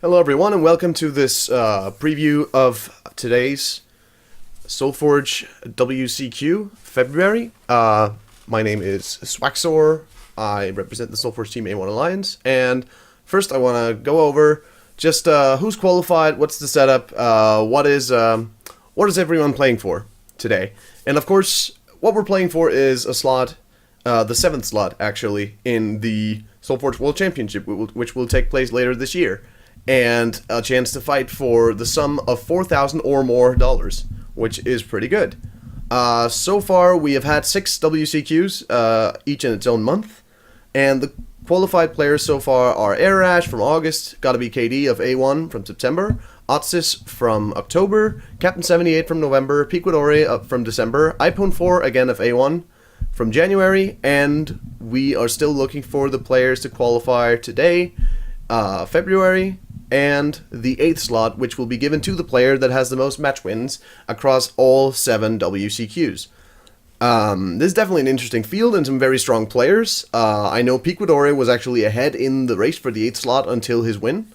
Hello everyone and welcome to this preview of today's SolForge WCQ February. My name is Swaxor. I represent the SolForge Team A1 Alliance, and first I want to go over just who's qualified, what's the setup, what is everyone playing for today. And of course, what we're playing for is a slot, the 7th slot actually, in the SolForge World Championship, which will take place later this year, and a chance to fight for the sum of $4,000 or more dollars, which is pretty good. So far, we have had 6 WCQs, each in its own month, and the qualified players so far are Airash from August, Gotta Be KD of A1 from September, Otsis from October, Captain 78 from November, Piquadore from December, iPhone4 again of A1 from January, and we are still looking for the players to qualify today, February, and the 8th slot, which will be given to the player that has the most match wins across all 7 WCQs. This is definitely an interesting field and some very strong players. I know Piquadore was actually ahead in the race for the 8th slot until his win.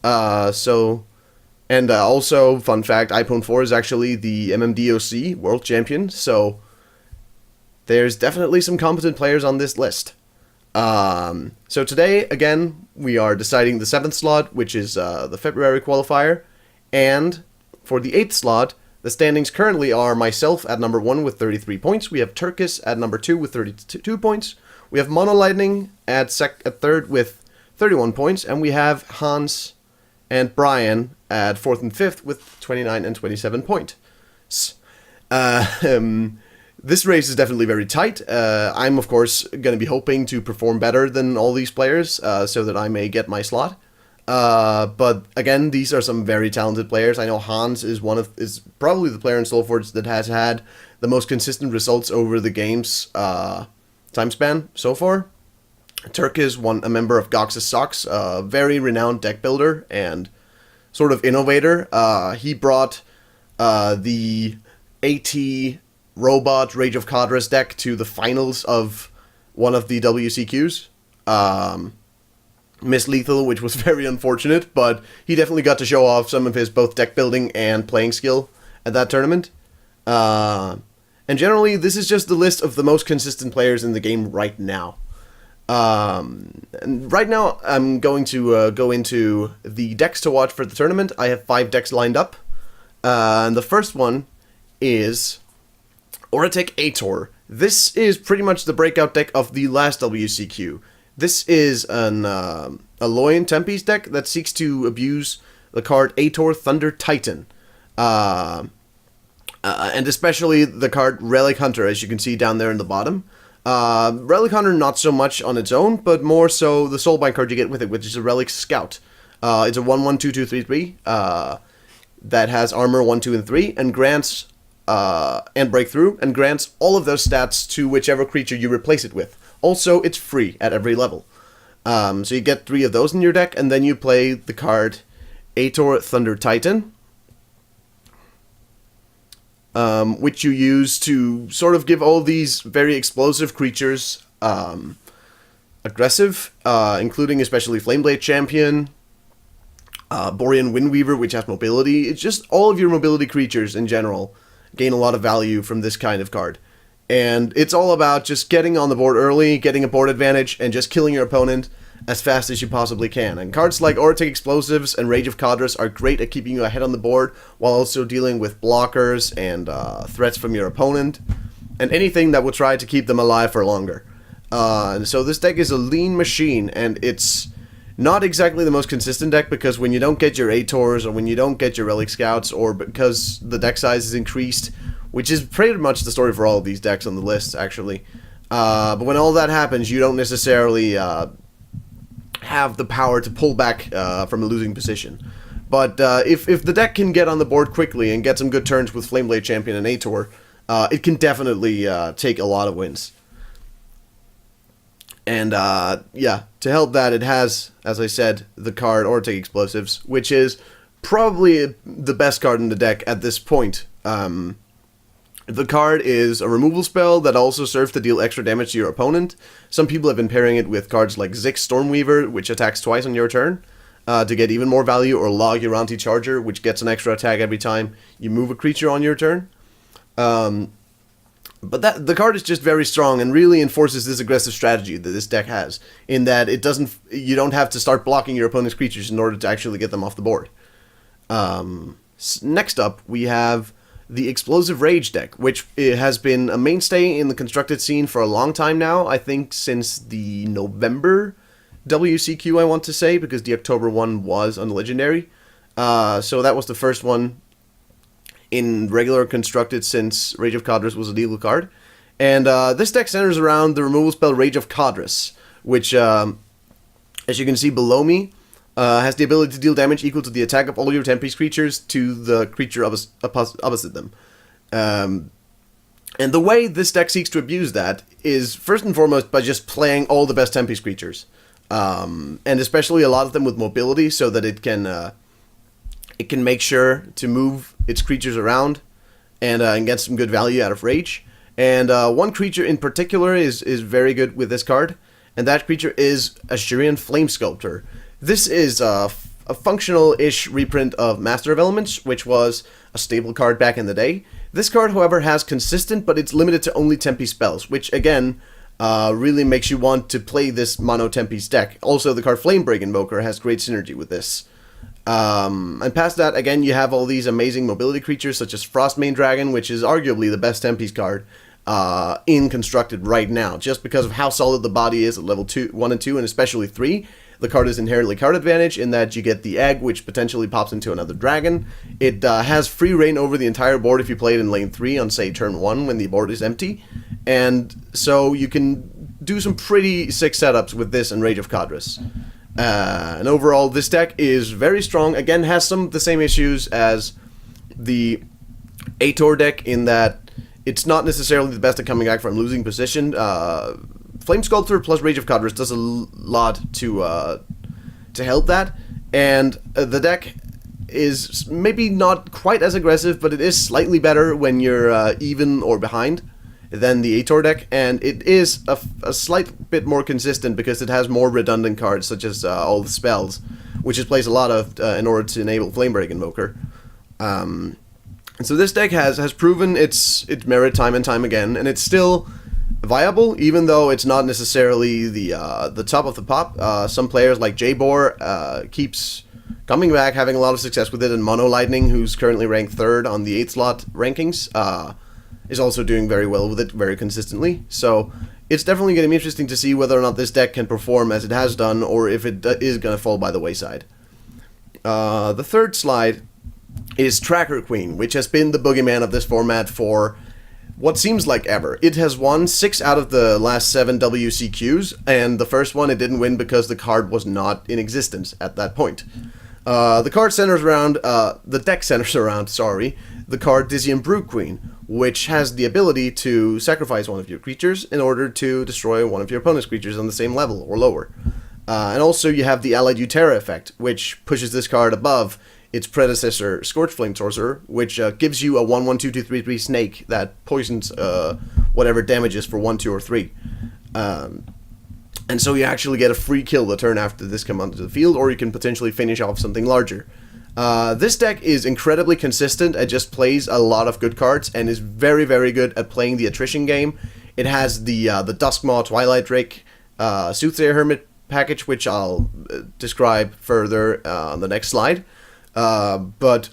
Also, fun fact, iPhone4 is actually the MMDOC World Champion, so there's definitely some competent players on this list. So today, again, we are deciding the 7th slot, which is the February qualifier, and for the 8th slot, the standings currently are myself at number 1 with 33 points, we have Turkis at number 2 with 32 points, we have Mono Lightning at 3rd with 31 points, and we have Hans and Brian at 4th and 5th with 29 and 27 points. This race is definitely very tight. I'm, of course, going to be hoping to perform better than all these players so that I may get my slot. But, again, these are some very talented players. I know Hans is probably the player in SolForge that has had the most consistent results over the game's time span so far. Turk is a member of Gox's Socks, a very renowned deck builder and sort of innovator. He brought the AT Robot Rage of Cadres deck to the finals of one of the WCQs. Miss Lethal, which was very unfortunate, but he definitely got to show off some of his both deck building and playing skill at that tournament. And generally, this is just the list of the most consistent players in the game right now. And right now, I'm going to go into the decks to watch for the tournament. I have 5 decks lined up. And the first one is Oratek Ator. This is pretty much the breakout deck of the last WCQ. This is an Aloyan Tempest deck that seeks to abuse the card Ator Thunder Titan. And especially the card Relic Hunter, as you can see down there in the bottom. Relic Hunter not so much on its own, but more so the Soulbind card you get with it, which is a Relic Scout. It's a 1/1/2/2/3/3 that has armor 1, 2, and 3, and grants and breakthrough, and grants all of those stats to whichever creature you replace it with. Also, it's free at every level. So you get 3 of those in your deck, and then you play the card Ator Thunder Titan, which you use to sort of give all these very explosive creatures aggressive, including especially Flameblade Champion, Borean Windweaver, which has mobility. It's just all of your mobility creatures in general gain a lot of value from this kind of card. And it's all about just getting on the board early, getting a board advantage, and just killing your opponent as fast as you possibly can. And cards like Oratek Explosives and Rage of Cadres are great at keeping you ahead on the board, while also dealing with blockers and threats from your opponent, and anything that will try to keep them alive for longer. So this deck is a lean machine, and it's not exactly the most consistent deck, because when you don't get your Ators, or when you don't get your Relic Scouts, or because the deck size is increased, which is pretty much the story for all of these decks on the list, actually. But when all that happens, you don't necessarily have the power to pull back from a losing position. But if the deck can get on the board quickly and get some good turns with Flameblade Champion and Ator, it can definitely take a lot of wins. And, to help that, it has, as I said, the card Oratek Explosives, which is probably the best card in the deck at this point. The card is a removal spell that also serves to deal extra damage to your opponent. Some people have been pairing it with cards like Zix Stormweaver, which attacks twice on your turn. to get even more value, or log your anti-charger, which gets an extra attack every time you move a creature on your turn. But the card is just very strong and really enforces this aggressive strategy that this deck has, in that you don't have to start blocking your opponent's creatures in order to actually get them off the board. Next up, we have the Explosive Rage deck, which has been a mainstay in the constructed scene for a long time now. I think since the November WCQ, I want to say, because the October one was on Legendary. So that was the first one in regular constructed since Rage of Kadras was a legal card. And this deck centers around the removal spell Rage of Kadras, which, as you can see below me, has the ability to deal damage equal to the attack of all your 10-piece creatures to the creature opposite them. And the way this deck seeks to abuse that is, first and foremost, by just playing all the best 10-piece creatures. And especially a lot of them with mobility, so that it can make sure to move its creatures around and get some good value out of Rage. And one creature in particular is very good with this card, and that creature is Ashurian Flame Sculptor. This is a functional-ish reprint of Master of Elements, which was a stable card back in the day. This card, however, has consistent, but it's limited to only 10-piece spells, which, again, really makes you want to play this mono 10-piece deck. Also, the card Flamebreak Invoker has great synergy with this. And past that, again, you have all these amazing mobility creatures, such as Frostmane Dragon, which is arguably the best 10-piece card in Constructed right now, just because of how solid the body is at level 1 and 2, and especially 3. The card is inherently card advantage in that you get the egg, which potentially pops into another dragon. It has free reign over the entire board if you play it in lane 3 on, say, turn 1 when the board is empty. And so you can do some pretty sick setups with this and Rage of Kadras. And overall, this deck is very strong. Again, has some of the same issues as the Ator deck in that it's not necessarily the best at coming back from losing position. Flame Sculptor plus Rage of Kadras does a lot to help that, and the deck is maybe not quite as aggressive, but it is slightly better when you're even or behind than the Ator deck, and it is a slight bit more consistent because it has more redundant cards, such as all the spells, which it plays a lot of in order to enable Flamebreak Invoker. And so this deck has proven its merit time and time again, and it's still viable, even though it's not necessarily the top of the pop. Some players like J-Bor keeps coming back, having a lot of success with it, and Mono Lightning, who's currently ranked 3rd on the 8th slot rankings, is also doing very well with it, very consistently. So it's definitely going to be interesting to see whether or not this deck can perform as it has done, or if it is going to fall by the wayside. The third slide is Tracker Queen, which has been the boogeyman of this format for what seems like ever. It has won 6 out of the last 7 WCQs, and the first one it didn't win because the card was not in existence at that point. The deck centers around, the card Dizzy Brew Queen, which has the ability to sacrifice one of your creatures in order to destroy one of your opponent's creatures on the same level or lower. And also you have the Allied Utera effect, which pushes this card above its predecessor, Scorched Flame Sorcerer, which gives you a 1/1/2/2/3/3 snake that poisons whatever damages for 1, 2, or 3. And so you actually get a free kill the turn after this comes onto the field, or you can potentially finish off something larger. This deck is incredibly consistent. It just plays a lot of good cards and is very, very good at playing the attrition game. It has the Duskmaw Twilight Drake Soothsayer Hermit package, which I'll describe further on the next slide. But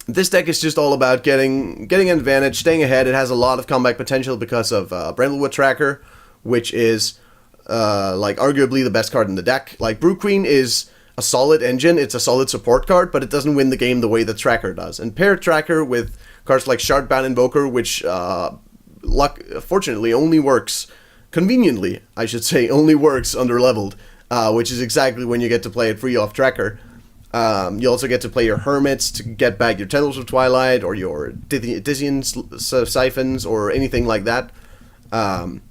this deck is just all about getting an advantage, staying ahead. It has a lot of comeback potential because of Brindlewood Tracker, which is arguably the best card in the deck. Like, Brew Queen is a solid engine, it's a solid support card, but it doesn't win the game the way that Tracker does. And pair Tracker with cards like Shardbound Invoker, which fortunately only works, conveniently I should say, only works under leveled, which is exactly when you get to play it free off Tracker. You also get to play your Hermits to get back your Tendrils of Twilight, or your Dizzian Siphons, or anything like that. And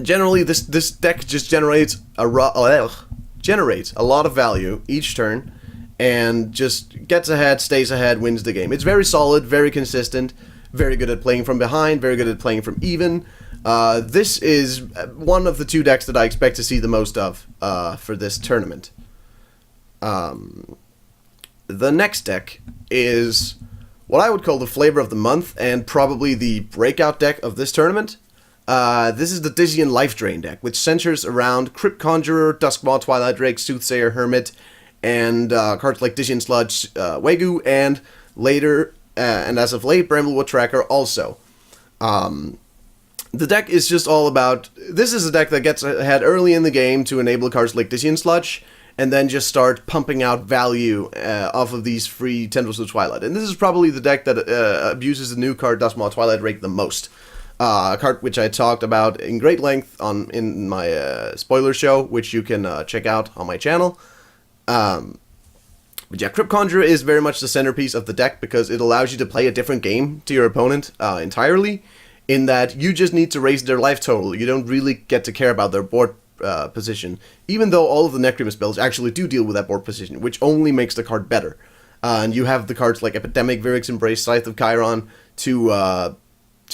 generally, this deck just generates a lot of value each turn, and just gets ahead, stays ahead, wins the game. It's very solid, very consistent, very good at playing from behind, very good at playing from even. This is one of the 2 decks that I expect to see the most of for this tournament. The next deck is what I would call the flavor of the month, and probably the breakout deck of this tournament. This is the Dizzy Life Drain deck, which centers around Crypt Conjurer, Duskmaw, Twilight Drake, Soothsayer, Hermit, and cards like Dizzy Sludge, Wego, and later, and as of late, Bramblewood Tracker also. The deck is just all about... This is a deck that gets ahead early in the game to enable cards like Dizzy Sludge, and then just start pumping out value off of these free Tendrils of Twilight. And this is probably the deck that abuses the new card Duskmaw Twilight Drake the most. A card which I talked about in great length in my spoiler show, which you can check out on my channel. But yeah, Crypt Conjurer is very much the centerpiece of the deck because it allows you to play a different game to your opponent entirely, in that you just need to raise their life total. You don't really get to care about their board position, even though all of the Necromancer spells actually do deal with that board position, which only makes the card better. And you have the cards like Epidemic, Vyric's Embrace, Scythe of Chiron to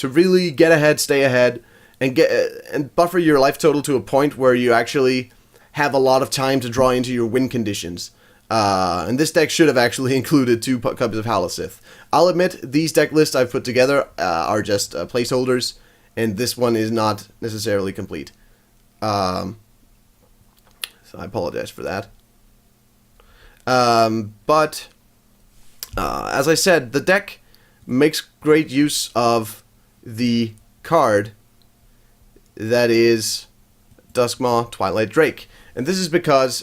really get ahead, stay ahead, and buffer your life total to a point where you actually have a lot of time to draw into your win conditions. And this deck should have actually included 2 copies of Halasith. I'll admit, these deck lists I've put together are just placeholders, and this one is not necessarily complete. So I apologize for that. But as I said, the deck makes great use of the card that is Duskmaw Twilight Drake. And this is because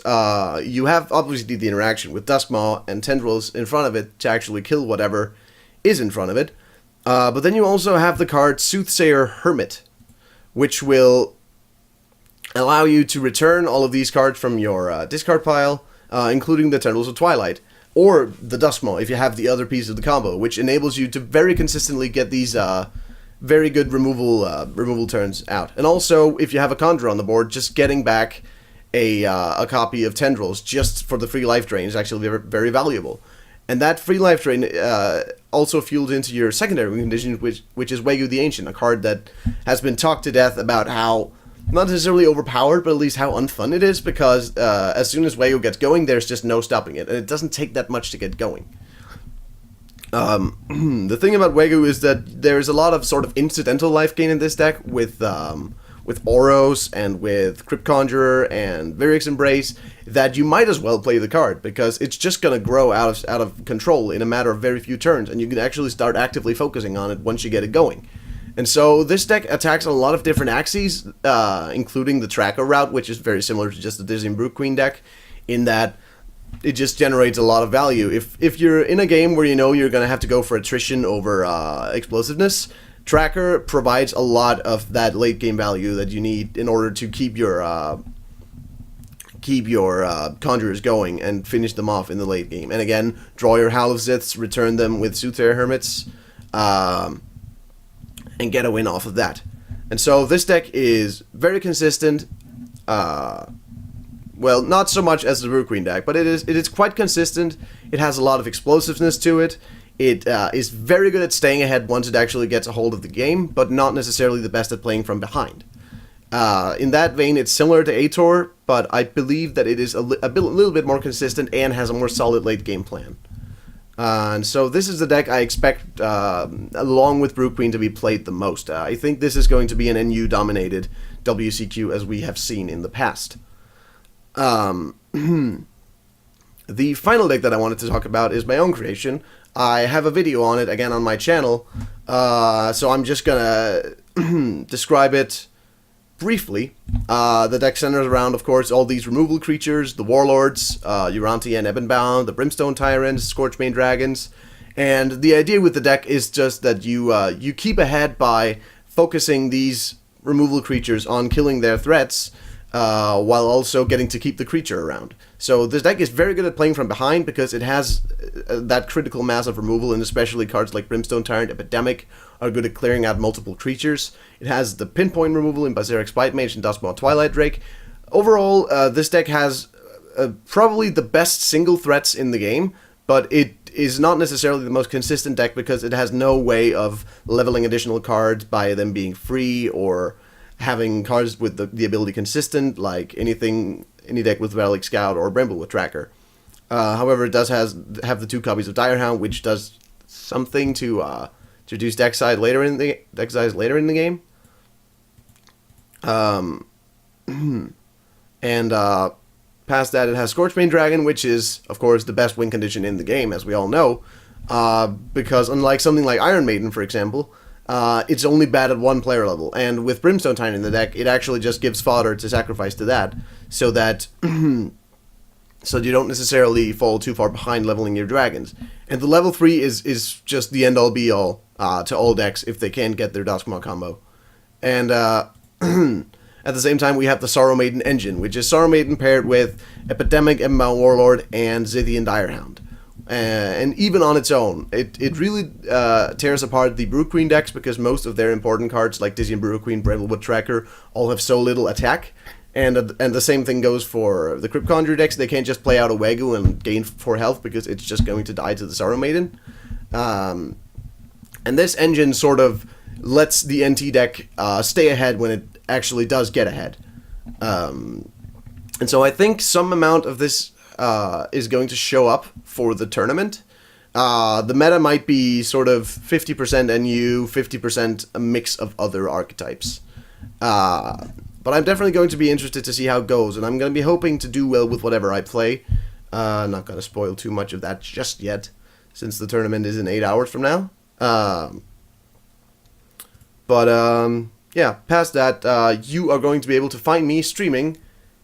you have obviously the interaction with Duskmaw and Tendrils in front of it to actually kill whatever is in front of it. But then you also have the card Soothsayer Hermit, which will allow you to return all of these cards from your discard pile, including the Tendrils of Twilight, or the Duskmaw if you have the other piece of the combo, which enables you to very consistently get these very good removal turns out. And also, if you have a Conjurer on the board, just getting back a copy of Tendrils just for the free life drain is actually very, very valuable. And that free life drain also fuels into your secondary win condition, which is Wego the Ancient, a card that has been talked to death about how, not necessarily overpowered, but at least how unfun it is, because as soon as Wego gets going, there's just no stopping it, and it doesn't take that much to get going. The thing about Wego is that there's a lot of sort of incidental life gain in this deck with Oros and with Crypt Conjurer and Vyric's Embrace, that you might as well play the card, because it's just going to grow out of control in a matter of very few turns, and you can actually start actively focusing on it once you get it going. And so this deck attacks on a lot of different axes, including the tracker route, which is very similar to just the Dizzy and Brew Queen deck, in that it just generates a lot of value. If you're in a game where you know you're going to have to go for attrition over explosiveness, Tracker provides a lot of that late game value that you need in order to keep your Conjurers going and finish them off in the late game. And again, draw your Halasiths, return them with Soothsayer Hermits, and get a win off of that. And so this deck is very consistent. Well, not so much as the Brew Queen deck, but it is quite consistent. It has a lot of explosiveness to it. It is very good at staying ahead once it actually gets a hold of the game, but not necessarily the best at playing from behind. In that vein, it's similar to Ator, but I believe that it is a little bit more consistent and has a more solid late game plan. And so this is the deck I expect, along with Brew Queen, to be played the most. I think this is going to be an NU-dominated WCQ, as we have seen in the past. The final deck that I wanted to talk about is my own creation. I have a video on it, again, on my channel, so I'm just gonna describe it briefly. The deck centers around, of course, all these removal creatures, the Warlords, Urantia and Ebonbound, the Brimstone Tyrants, Scorched Dragons, and the idea with the deck is just that you keep ahead by focusing these removal creatures on killing their threats, while also getting to keep the creature around. So this deck is very good at playing from behind because it has that critical mass of removal, and especially cards like Brimstone Tyrant, Epidemic are good at clearing out multiple creatures. It has the pinpoint removal in Berserk Spite Mage and Duskmaw Twilight Drake. Overall, this deck has probably the best single threats in the game, but it is not necessarily the most consistent deck because it has no way of leveling additional cards by them being free or having cards with the ability consistent, like any deck with Relic Scout or Bramblewood Tracker. However, it does have the 2 copies of Direhound, which does something to reduce deck size later in the game. And past that, it has Scorched Dragon, which is, of course, the best win condition in the game, as we all know. Because unlike something like Iron Maiden, for example, it's only bad at 1 player level. And with Brimstone Titan in the deck, it actually just gives fodder to sacrifice to that, so that so you don't necessarily fall too far behind leveling your dragons. And the level 3 is just the end-all be-all to all decks if they can't get their Duskmaw combo. And at the same time, we have the Sorrow Maiden engine, which is Sorrow Maiden paired with Epidemic, Ebonbound Warlord, and Zithian Direhound. And even on its own, it really tears apart the Brew Queen decks, because most of their important cards, like Dizzy and Brew Queen, Brindlewood Tracker, all have so little attack. And the same thing goes for the Crypt Conjure decks. They can't just play out a Wego and gain 4 health, because it's just going to die to the Sorrow Maiden. And this engine sort of lets the NT deck stay ahead when it actually does get ahead. And so I think some amount of this is going to show up for the tournament. The meta might be sort of 50% NU, 50% a mix of other archetypes. But I'm definitely going to be interested to see how it goes, and I'm going to be hoping to do well with whatever I play. I'm not going to spoil too much of that just yet, since the tournament is in 8 hours from now. Yeah, past that, you are going to be able to find me streaming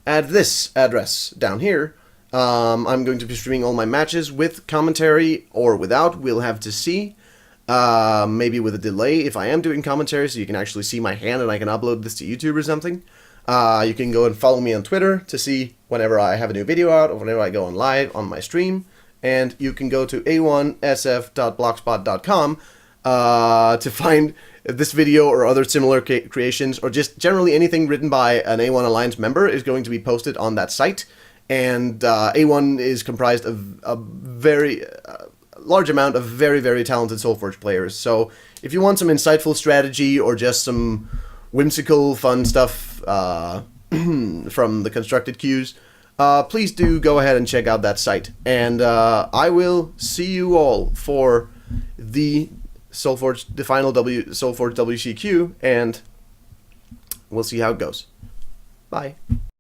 at this address down here. I'm going to be streaming all my matches with commentary or without. We'll have to see. Maybe with a delay if I am doing commentary, so you can actually see my hand and I can upload this to YouTube or something. You can go and follow me on Twitter to see whenever I have a new video out or whenever I go on live on my stream. And you can go to a1sf.blogspot.com to find this video or other similar creations, or just generally anything written by an A1 Alliance member is going to be posted on that site. And A1 is comprised of a very large amount of very, very talented SolForge players. So if you want some insightful strategy or just some whimsical, fun stuff from the constructed queues, please do go ahead and check out that site. And I will see you all for the SolForge, the final SolForge WCQ, and we'll see how it goes. Bye.